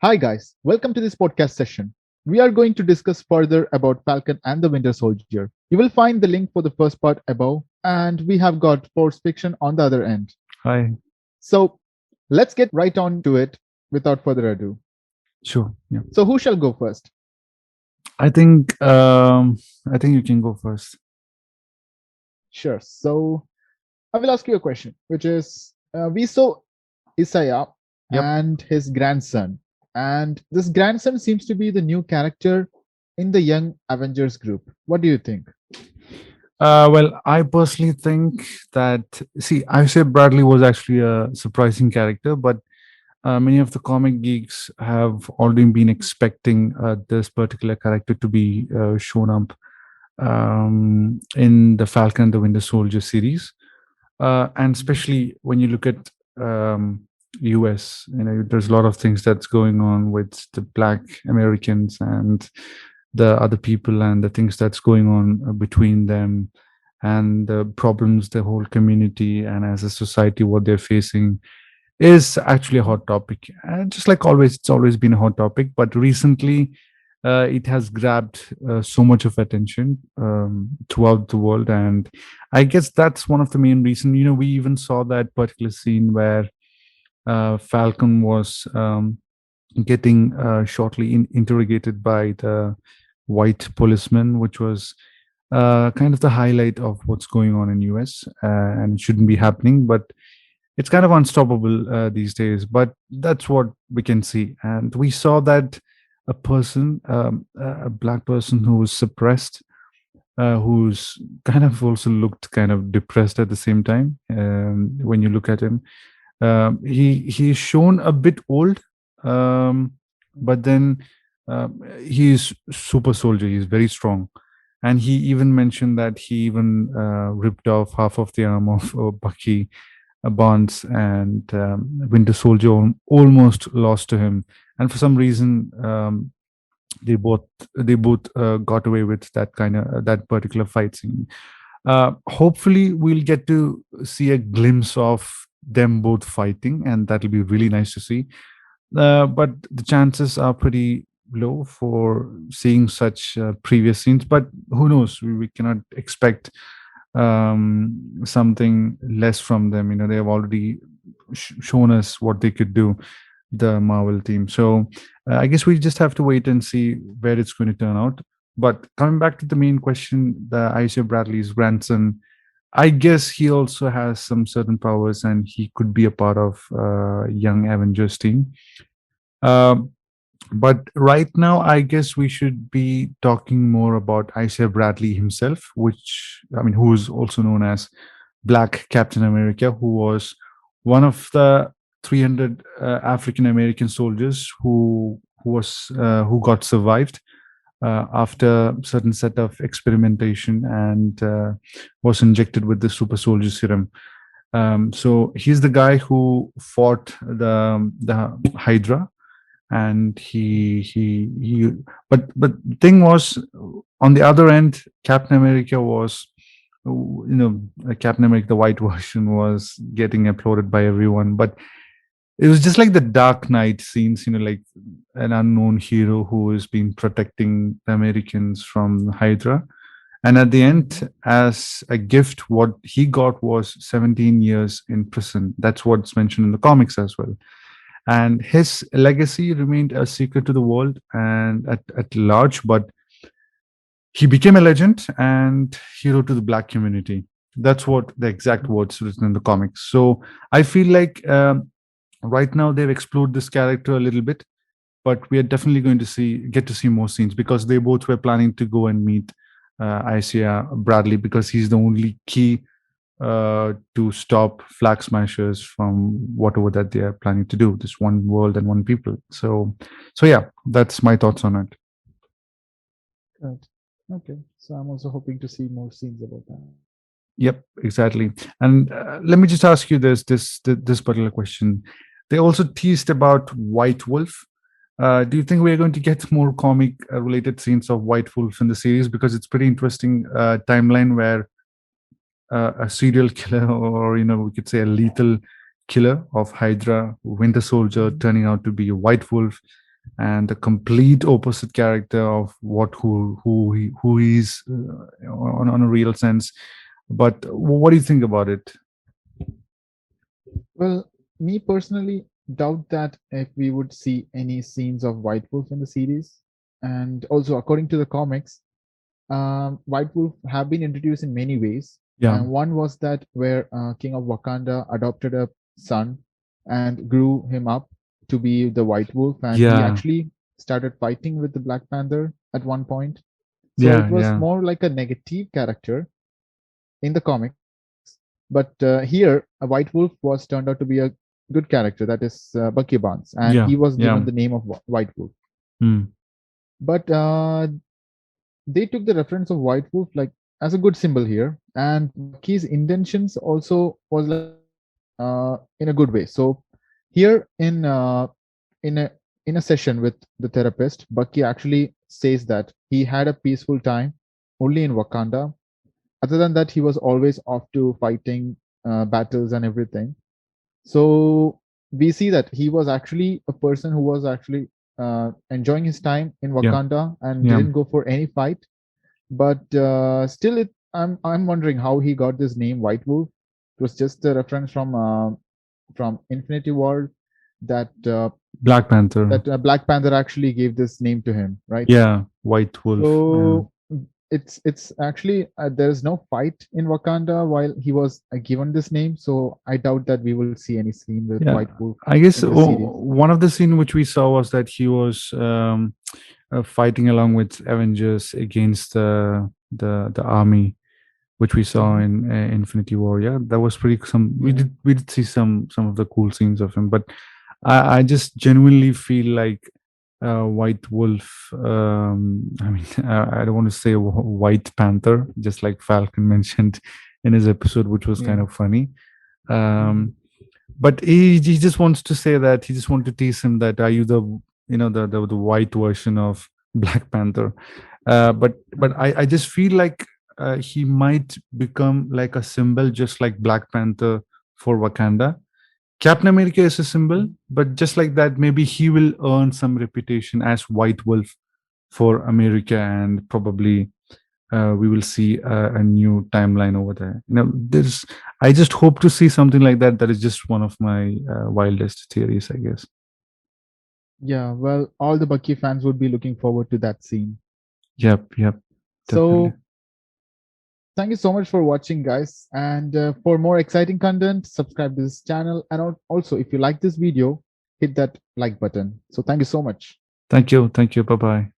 Hi, guys. Welcome to this podcast session. We are going to discuss further about Falcon and the Winter Soldier. You will find the link for the first part above, and we have got Force Fiction on the other end. Hi. So let's get right on to it without further ado. Sure. Yeah. So, who shall go first? I think um I think you can go first. Sure. So, I will ask you a question, which is we saw Isaiah Yep. and his grandson, and this grandson seems to be the new character in the Young Avengers group. What do you think? Well, I personally think that I say Bradley was actually a surprising character, but many of the comic geeks have already been expecting this particular character to be shown up in the Falcon and the Winter Soldier series, and especially when you look at US, there's a lot of things that's going on with the Black Americans and the other people, and the things that's going on between them, and the problems the whole community and as a society what they're facing is actually a hot topic. And just like always, it's always been a hot topic, but recently it has grabbed so much of attention throughout the world. And I guess that's one of the main reasons. We even saw that particular scene where Falcon was getting shortly interrogated by the white policeman, which was kind of the highlight of what's going on in US, and it shouldn't be happening, but it's kind of unstoppable these days. But that's what we can see, and we saw that a person, a black person who was suppressed, who's kind of also looked kind of depressed at the same time. When you look at him, he's shown a bit old, but then he's super soldier. He's very strong, and he even mentioned that he even ripped off half of the arm of Bucky Barnes, and Winter Soldier almost lost to him. And for some reason, they both got away with that particular fight scene. Hopefully, we'll get to see a glimpse of them both fighting, and that'll be really nice to see. But the chances are pretty low for seeing such previous scenes. But who knows? We cannot expect something less from them. They have already shown us what they could do, the Marvel team. So I guess we just have to wait and see where it's going to turn out. But coming back to the main question, the Isaiah Bradley's grandson, I guess he also has some certain powers, and he could be a part of Young Avengers team. Um, but right now, I guess we should be talking more about Isaiah Bradley himself, who is also known as Black Captain America, who was one of the 300 African American soldiers who got survived after certain set of experimentation, and was injected with the super soldier serum. So he's the guy who fought the Hydra, and he but the thing was, on the other end, Captain America was, Captain America, the white version, was getting applauded by everyone. But it was just like the Dark Knight scenes, like an unknown hero who has been protecting the Americans from Hydra. And at the end, as a gift, what he got was 17 years in prison. That's what's mentioned in the comics as well. And his legacy remained a secret to the world and at large, but he became a legend and hero to the black community. That's what the exact words written in the comics. So I feel like right now they've explored this character a little bit, but we are definitely going to get to see more scenes, because they both were planning to go and meet Isaiah Bradley, because he's the only key to stop flag smashers from whatever that they are planning to do. This one world and one people. So yeah, that's my thoughts on it. Right. Okay. So I'm also hoping to see more scenes about that. Yep, exactly. And let me just ask you this particular question. They also teased about White Wolf. Do you think we're going to get more comic related scenes of White Wolf in the series? Because it's pretty interesting timeline where a serial killer, or we could say a lethal killer of Hydra, Winter Soldier, turning out to be a White Wolf. and the complete opposite character of who he is on a real sense. But what do you think about it? Well, me personally doubt that if we would see any scenes of White Wolf in the series. And also, according to the comics, White Wolf have been introduced in many ways. Yeah, And one was that where King of Wakanda adopted a son and grew him up to be the White Wolf, and he yeah, actually started fighting with the Black Panther at one point. So it yeah, was yeah, more like a negative character in the comics. But here, a White Wolf was turned out to be a good character, that is Bucky Barnes, and he yeah, was given yeah. the name of White Wolf. Mm, But they took the reference of White Wolf like as a good symbol here, and Bucky's intentions also was like in a good way. So here in a in a session with the therapist, Bucky actually says that he had a peaceful time only in Wakanda. Other than that, he was always off to fighting battles and everything. So we see that he was actually a person who was actually enjoying his time in yeah, Wakanda and yeah. didn't go for any fight. But still, I'm wondering how he got this name White Wolf. It was just a reference from Infinity War that Black Panther. Black Panther actually gave this name to him, right? Yeah, White Wolf. So it's actually there is no fight in Wakanda while he was given this name. So I doubt that we will see any scene with Yeah, White Wolf I guess in the series. one of the scene which we saw was that he was fighting along with Avengers against the army, which we saw Mhm. in Infinity War. Yeah, that was pretty. Some Yeah. we did see some of the cool scenes of him, but I just genuinely feel like White Wolf. I mean, I don't want to say White Panther, just like Falcon mentioned in his episode, which was kind Yeah. of funny. Mhm. Um, but he just wants to say that he just want to tease him that are you the the white version of Black Panther. But Mhm. I just feel like he might become like a symbol just like Black Panther for Wakanda. Captain America is a symbol, Mhm. but just like that, maybe he will earn some reputation as White Wolf for America, and probably we will see a new timeline over there. There's. I just hope to see something like that. That is just one of my wildest theories, I guess. Yeah. Well, all the Bucky fans would be looking forward to that scene. Yep, yep, definitely. So thank you so much for watching, guys. And for more exciting content, subscribe to this channel. And also, if you like this video, hit that like button. So thank you so much. Thank you, thank you. Bye bye.